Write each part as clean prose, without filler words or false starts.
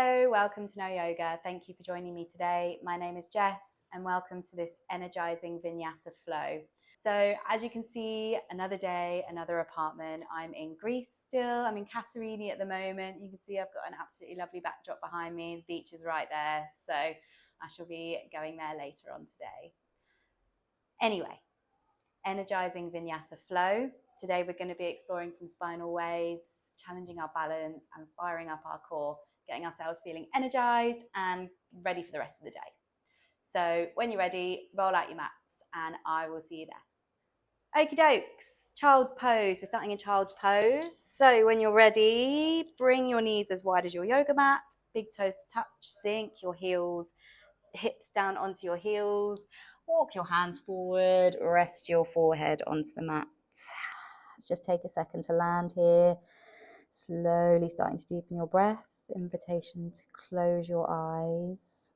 Hello, welcome to No Yoga. Thank you for joining me today. My name is Jess and welcome to this Energizing Vinyasa Flow. So as you can see, another day, another apartment. I'm in Greece still. I'm in Katerini at the moment. You can see I've got an absolutely lovely backdrop behind me. The beach is right there. So I shall be going there later on today. Anyway, Energizing Vinyasa Flow. Today we're going to be exploring some spinal waves, challenging our balance and firing up our core, getting ourselves feeling energized and ready for the rest of the day. So when you're ready, roll out your mats and I will see you there. Okie dokes, child's pose. We're starting in child's pose. So when you're ready, bring your knees as wide as your yoga mat, big toes to touch, sink your heels, hips down onto your heels. Walk your hands forward, rest your forehead onto the mat. Let's just take a second to land here. Slowly starting to deepen your breath. Invitation to close your eyes.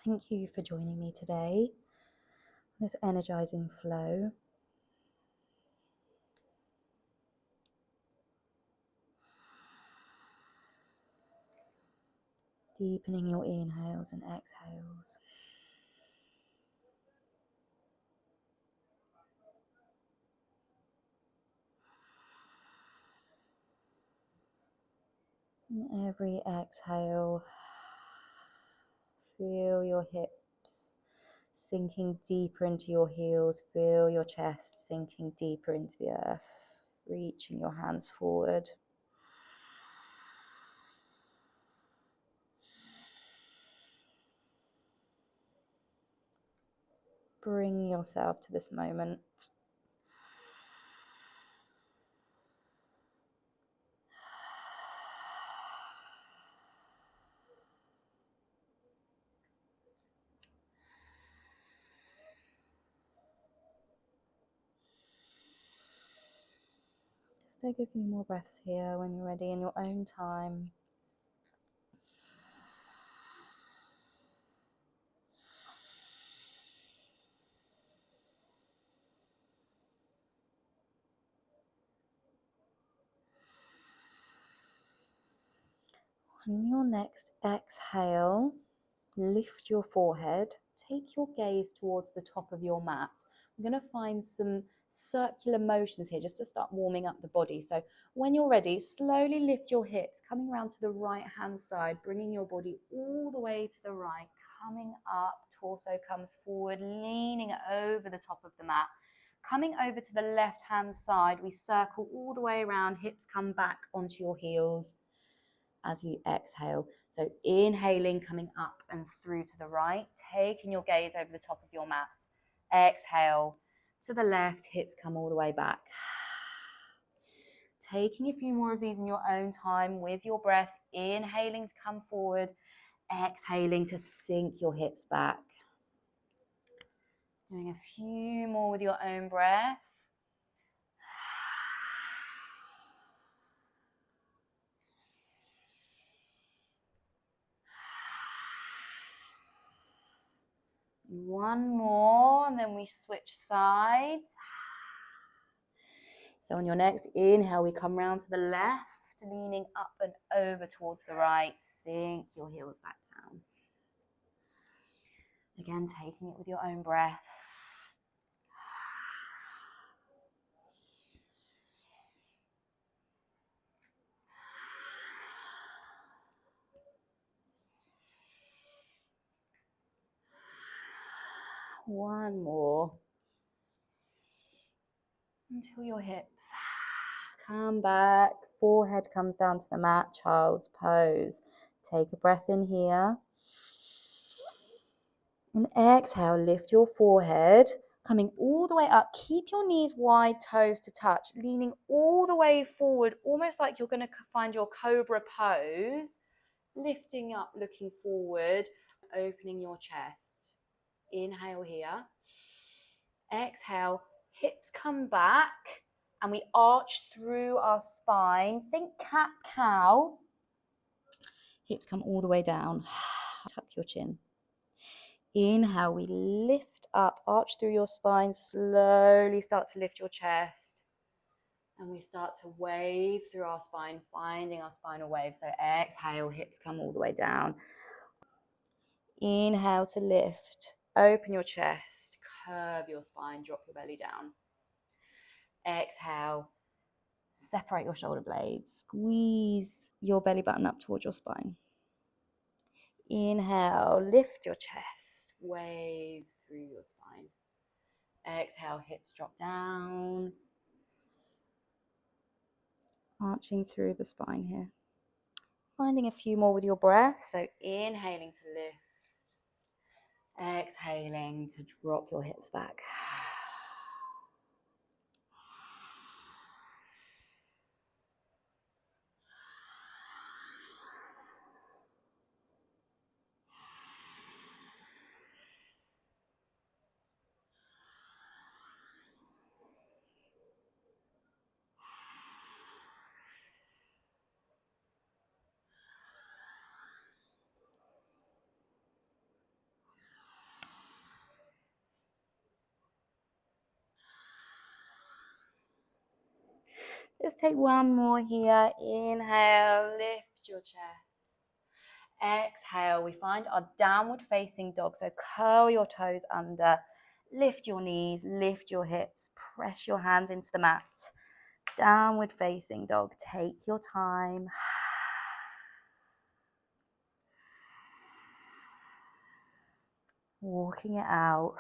Thank you for joining me today. This energizing flow. Deepening your inhales and exhales. And every exhale, feel your hips sinking deeper into your heels. Feel your chest sinking deeper into the earth. Reaching your hands forward. Bring yourself to this moment. Just take a few more breaths here when you're ready in your own time. On your next exhale, lift your forehead. Take your gaze towards the top of your mat. We're going to find some circular motions here just to start warming up the body. So when you're ready, slowly lift your hips, coming around to the right hand side, bringing your body all the way to the right, coming up, torso comes forward, leaning over the top of the mat. Coming over to the left hand side, we circle all the way around, hips come back onto your heels as you exhale. So inhaling, coming up and through to the right, taking your gaze over the top of your mat. Exhale to the left, hips come all the way back. Taking a few more of these in your own time with your breath, inhaling to come forward, exhaling to sink your hips back. Doing a few more with your own breath. One more, and then we switch sides. So on your next inhale, we come round to the left, leaning up and over towards the right. Sink your heels back down. Again, taking it with your own breath. One more. Until your hips come back. Forehead comes down to the mat, child's pose. Take a breath in here. And exhale, lift your forehead, coming all the way up. Keep your knees wide, toes to touch, leaning all the way forward, almost like you're going to find your cobra pose. Lifting up, looking forward, opening your chest. Inhale here. Exhale, hips come back, and we arch through our spine. Think cat-cow. Hips come all the way down. Tuck your chin. Inhale, we lift up, arch through your spine, slowly start to lift your chest. And we start to wave through our spine, finding our spinal wave. So exhale, hips come all the way down. Inhale to lift, open your chest, curve your spine, drop your belly down. Exhale, separate your shoulder blades, squeeze your belly button up towards your spine. Inhale, lift your chest, wave through your spine. Exhale, hips drop down, arching through the spine here. Finding a few more with your breath. So inhaling to lift, exhaling to drop your hips back. Let's take one more here. Inhale, lift your chest. Exhale, we find our downward facing dog. So curl your toes under, lift your knees, lift your hips, press your hands into the mat. Downward facing dog. Take your time. Walking it out.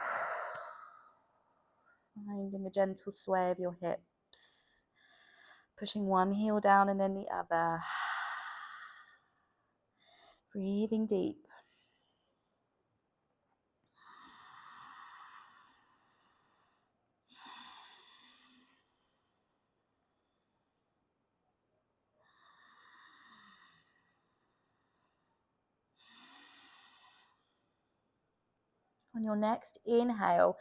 Finding a gentle sway of your hips. Pushing one heel down and then the other. Breathing deep. On your next inhale,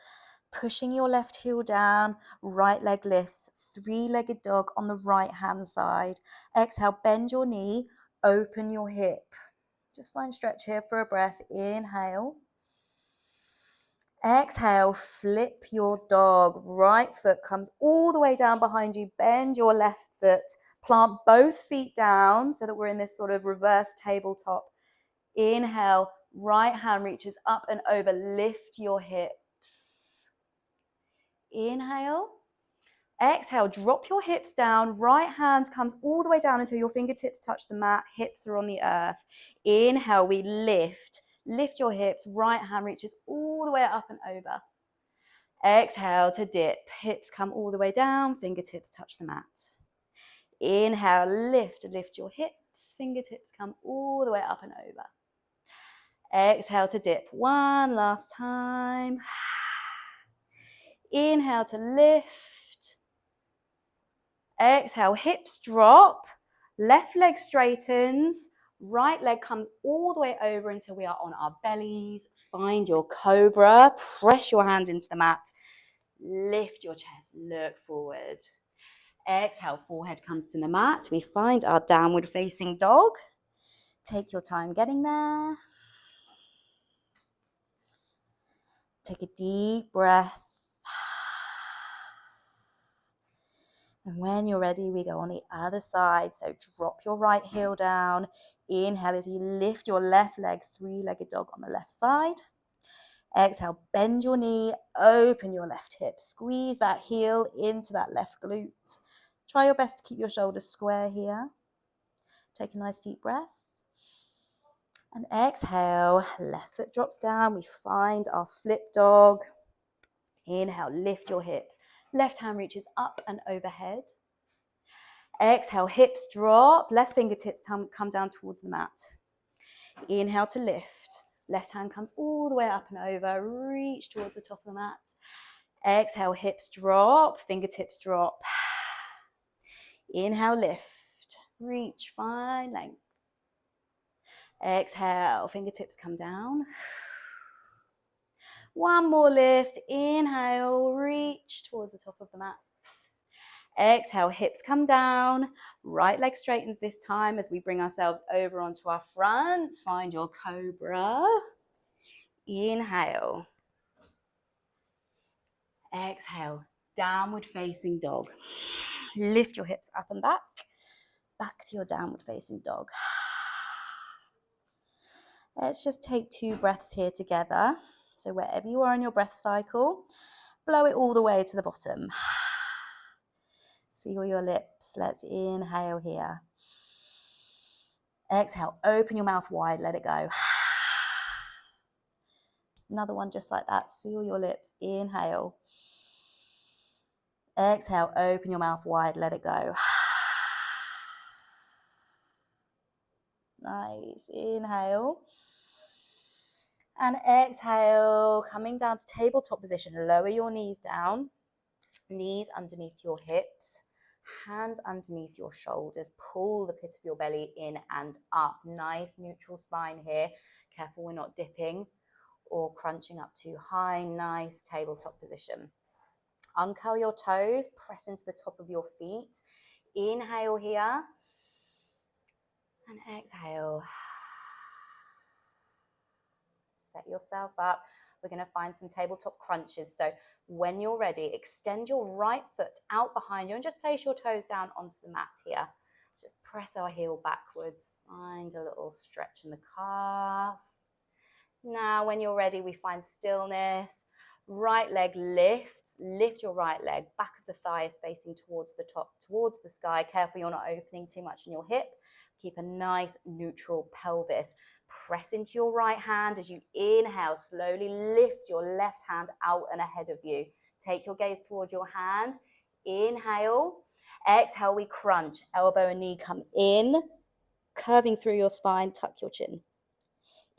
pushing your left heel down, right leg lifts, three-legged dog on the right-hand side. Exhale, bend your knee, open your hip. Just find stretch here for a breath. Inhale. Exhale, flip your dog. Right foot comes all the way down behind you. Bend your left foot. Plant both feet down so that we're in this sort of reverse tabletop. Inhale, right hand reaches up and over. Lift your hips. Inhale. Exhale, drop your hips down. Right hand comes all the way down until your fingertips touch the mat. Hips are on the earth. Inhale, we lift. Lift your hips. Right hand reaches all the way up and over. Exhale to dip. Hips come all the way down. Fingertips touch the mat. Inhale, lift. Lift your hips. Fingertips come all the way up and over. Exhale to dip. One last time. Inhale to lift. Exhale, hips drop. Left leg straightens. Right leg comes all the way over until we are on our bellies. Find your cobra. Press your hands into the mat. Lift your chest. Look forward. Exhale, forehead comes to the mat. We find our downward facing dog. Take your time getting there. Take a deep breath. And when you're ready, we go on the other side. So drop your right heel down. Inhale as you lift your left leg, three-legged dog on the left side. Exhale, bend your knee, open your left hip. Squeeze that heel into that left glute. Try your best to keep your shoulders square here. Take a nice deep breath. And exhale, left foot drops down. We find our flip dog. Inhale, lift your hips. Left hand reaches up and overhead. Exhale, hips drop. Left fingertips come down towards the mat. Inhale to lift. Left hand comes all the way up and over. Reach towards the top of the mat. Exhale, hips drop. Fingertips drop. Inhale, lift. Reach, find length. Exhale, fingertips come down. One more lift. Inhale, reach towards the top of the mat. Exhale, hips come down. Right leg straightens this time as we bring ourselves over onto our front. Find your cobra. Inhale. Exhale, downward facing dog. Lift your hips up and back to your downward facing dog. Let's just take 2 breaths here together. So wherever you are in your breath cycle, blow it all the way to the bottom. Seal your lips. Let's inhale here. Exhale, open your mouth wide, let it go. Another one just like that. Seal your lips, inhale. Exhale, open your mouth wide, let it go. Nice, inhale. And exhale, coming down to tabletop position. Lower your knees down, knees underneath your hips, hands underneath your shoulders. Pull the pit of your belly in and up. Nice neutral spine here. Careful we're not dipping or crunching up too high. Nice tabletop position. Uncurl your toes, press into the top of your feet. Inhale here and exhale. Set yourself up. We're going to find some tabletop crunches. So when you're ready, extend your right foot out behind you and just place your toes down onto the mat here. Just press our heel backwards. Find a little stretch in the calf. Now, when you're ready, we find stillness. Right leg lifts. Lift your right leg. Back of the thigh is facing towards the top, towards the sky. Careful you're not opening too much in your hip. Keep a nice neutral pelvis. Press into your right hand as you inhale. Slowly lift your left hand out and ahead of you. Take your gaze towards your hand. Inhale. Exhale, we crunch. Elbow and knee come in. Curving through your spine, tuck your chin.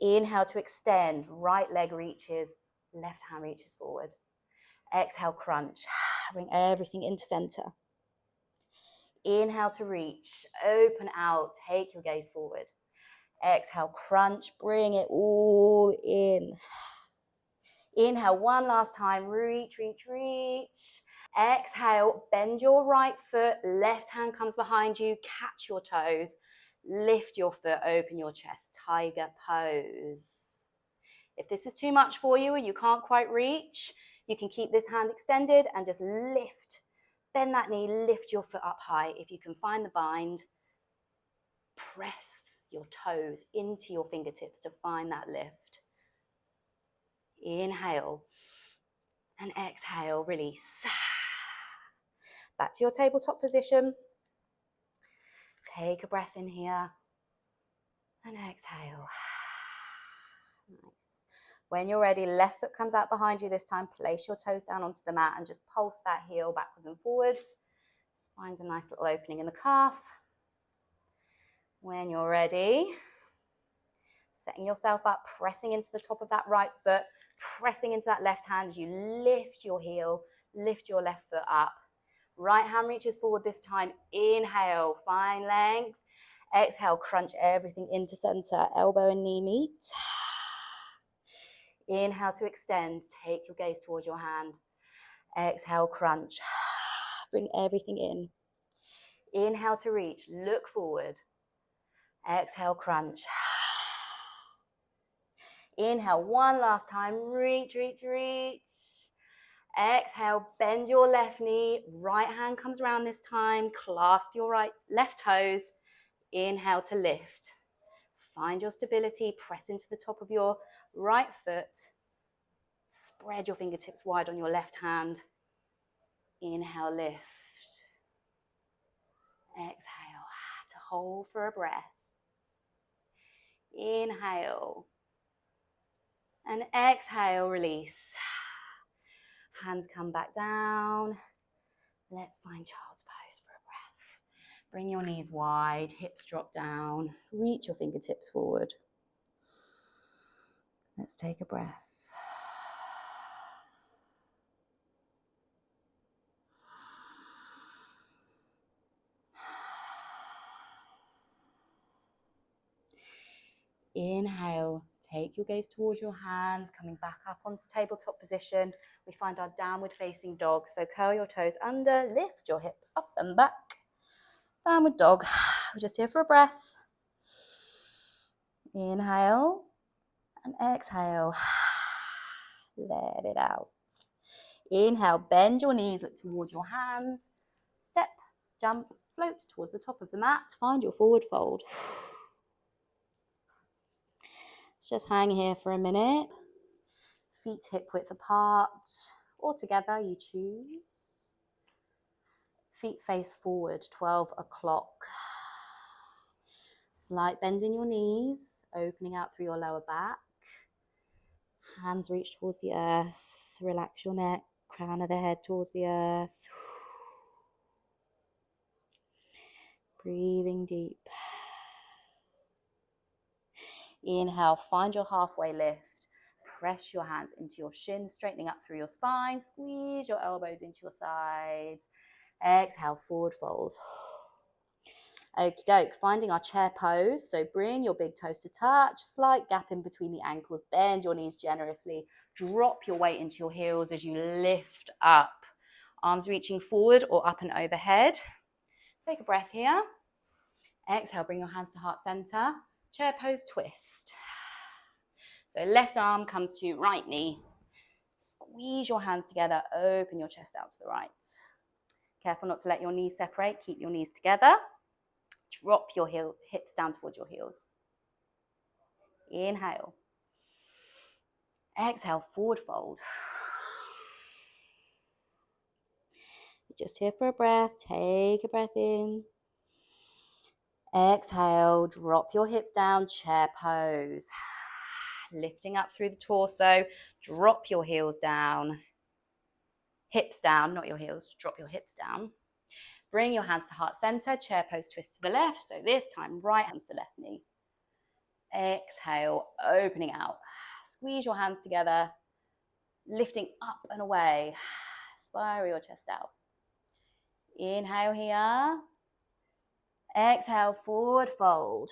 Inhale to extend. Right leg reaches. Left hand reaches forward. Exhale, crunch. Bring everything into center. Inhale to reach. Open out. Take your gaze forward. Exhale, crunch. Bring it all in. Inhale, one last time. Reach, reach, reach. Exhale, bend your right foot. Left hand comes behind you. Catch your toes. Lift your foot. Open your chest. Tiger pose. If this is too much for you or you can't quite reach, you can keep this hand extended and just lift. Bend that knee, lift your foot up high. If you can find the bind, press your toes into your fingertips to find that lift. Inhale and exhale, release. Back to your tabletop position. Take a breath in here and exhale. Nice. When you're ready, left foot comes out behind you this time. Place your toes down onto the mat and just pulse that heel backwards and forwards. Just find a nice little opening in the calf. When you're ready, setting yourself up, pressing into the top of that right foot, pressing into that left hand as you lift your heel, lift your left foot up. Right hand reaches forward this time. Inhale, find length. Exhale, crunch everything into center. Elbow and knee meet. Inhale to extend. Take your gaze towards your hand. Exhale, crunch. Bring everything in. Inhale to reach. Look forward. Exhale, crunch. Inhale, one last time. Reach, reach, reach. Exhale, bend your left knee. Right hand comes around this time. Clasp your left toes. Inhale to lift. Find your stability. Press into the top of your right foot. Spread your fingertips wide on your left hand. Inhale, lift. Exhale, to hold for a breath. Inhale. And exhale, release. Hands come back down. Let's find child's pose for a breath. Bring your knees wide, hips drop down. Reach your fingertips forward. Let's take a breath. Inhale, take your gaze towards your hands, coming back up onto tabletop position. We find our downward facing dog. So curl your toes under, lift your hips up and back. Downward dog. We're just here for a breath. Inhale and exhale. Let it out. Inhale, bend your knees, look towards your hands. Step, jump, float towards the top of the mat. Find your forward fold. Let's just hang here for a minute. Feet hip width apart or together, you choose. Feet face forward, 12 o'clock. Slight bend in your knees, opening out through your lower back. Hands reach towards the earth. Relax your neck, crown of the head towards the earth. Breathing deep. Inhale, find your halfway lift. Press your hands into your shins, straightening up through your spine. Squeeze your elbows into your sides. Exhale, forward fold. Okie doke, finding our chair pose. So bring your big toes to touch, slight gap in between the ankles, bend your knees generously, drop your weight into your heels as you lift up. Arms reaching forward or up and overhead. Take a breath here. Exhale, bring your hands to heart center. Chair pose twist. So left arm comes to right knee. Squeeze your hands together, open your chest out to the right. Careful not to let your knees separate, keep your knees together. Drop your hips down towards your heels. Inhale. Exhale, forward fold. Just here for a breath. Take a breath in. Exhale, drop your hips down, chair pose. Lifting up through the torso. Drop your heels down. Hips down, not your heels. Drop your hips down. Bring your hands to heart center, chair pose twist to the left. So this time, right hands to left knee. Exhale, opening out. Squeeze your hands together, lifting up and away. Spiral your chest out. Inhale here. Exhale, forward fold.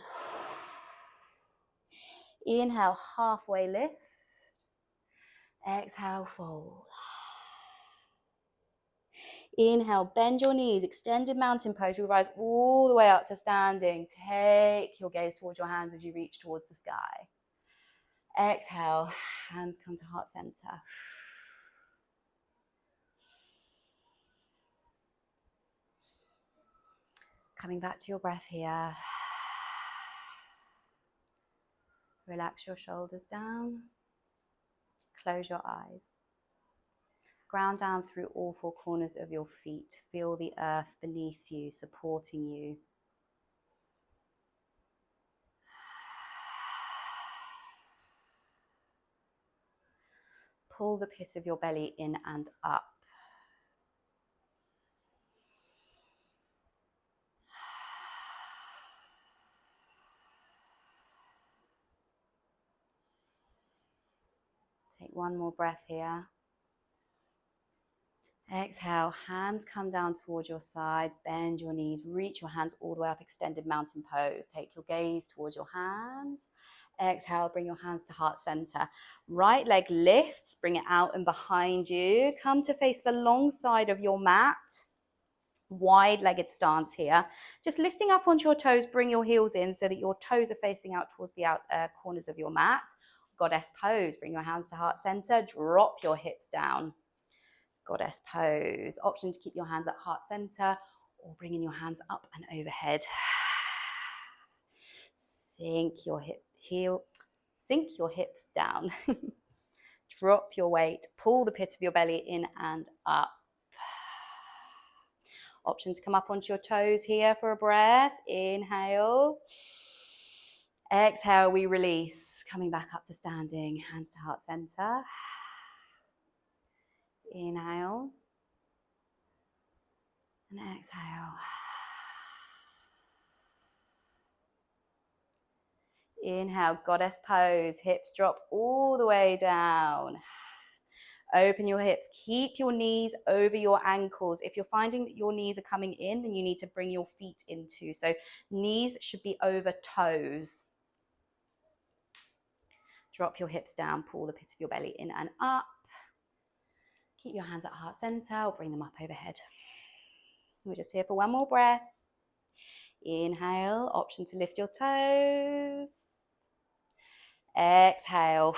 Inhale, halfway lift. Exhale, fold. Inhale, bend your knees, extended mountain pose. We rise all the way up to standing. Take your gaze towards your hands as you reach towards the sky. Exhale, hands come to heart center. Coming back to your breath here. Relax your shoulders down. Close your eyes. Ground down through all four corners of your feet. Feel the earth beneath you, supporting you. Pull the pit of your belly in and up. Take one more breath here. Exhale, hands come down towards your sides, bend your knees, reach your hands all the way up, extended mountain pose. Take your gaze towards your hands. Exhale, bring your hands to heart center. Right leg lifts, bring it out and behind you. Come to face the long side of your mat. Wide-legged stance here. Just lifting up onto your toes, bring your heels in so that your toes are facing out towards the corners of your mat. Goddess pose, bring your hands to heart center, drop your hips down. Goddess pose. Option to keep your hands at heart center or bringing your hands up and overhead. Sink your hips down. Drop your weight. Pull the pit of your belly in and up. Option to come up onto your toes here for a breath. Inhale. Exhale, we release. Coming back up to standing. Hands to heart center. Inhale. And exhale. Inhale, goddess pose. Hips drop all the way down. Open your hips. Keep your knees over your ankles. If you're finding that your knees are coming in, then you need to bring your feet in too. So knees should be over toes. Drop your hips down. Pull the pit of your belly in and up. Keep your hands at heart center or bring them up overhead. We're just here for one more breath. Inhale, option to lift your toes. Exhale,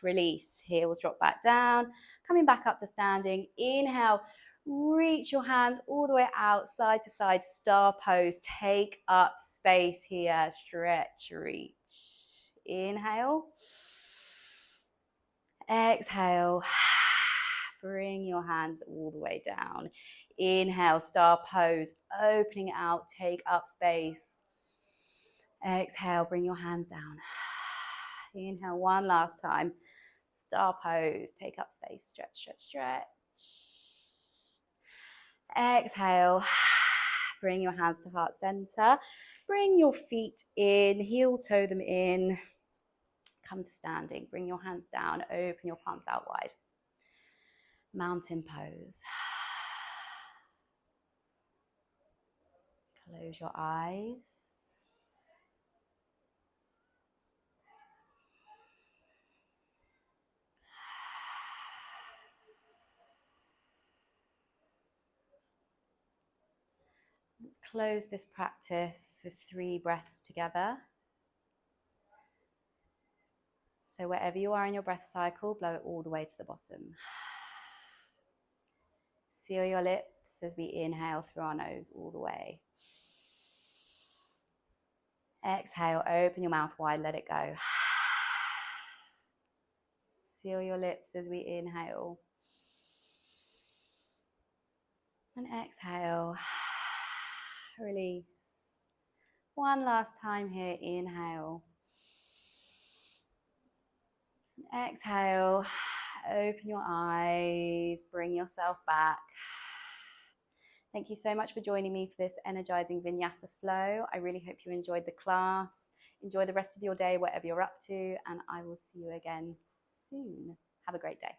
release. Heels drop back down, coming back up to standing. Inhale, reach your hands all the way out, side to side, star pose. Take up space here, stretch, reach. Inhale. Exhale. Bring your hands all the way down. Inhale, star pose, opening it out, take up space. Exhale, bring your hands down. Inhale, one last time. Star pose, take up space, stretch, stretch, stretch. Exhale, bring your hands to heart center. Bring your feet in, heel toe them in. Come to standing, bring your hands down, open your palms out wide. Mountain pose. Close your eyes. Let's close this practice with 3 breaths together. So wherever you are in your breath cycle, blow it all the way to the bottom. Seal your lips as we inhale through our nose all the way. Exhale, open your mouth wide, let it go. Seal your lips as we inhale. And exhale, release. One last time here, inhale. Exhale, open your eyes, bring yourself back. Thank you so much for joining me for this Energizing Vinyasa Flow. I really hope you enjoyed the class. Enjoy the rest of your day, whatever you're up to, and I will see you again soon. Have a great day.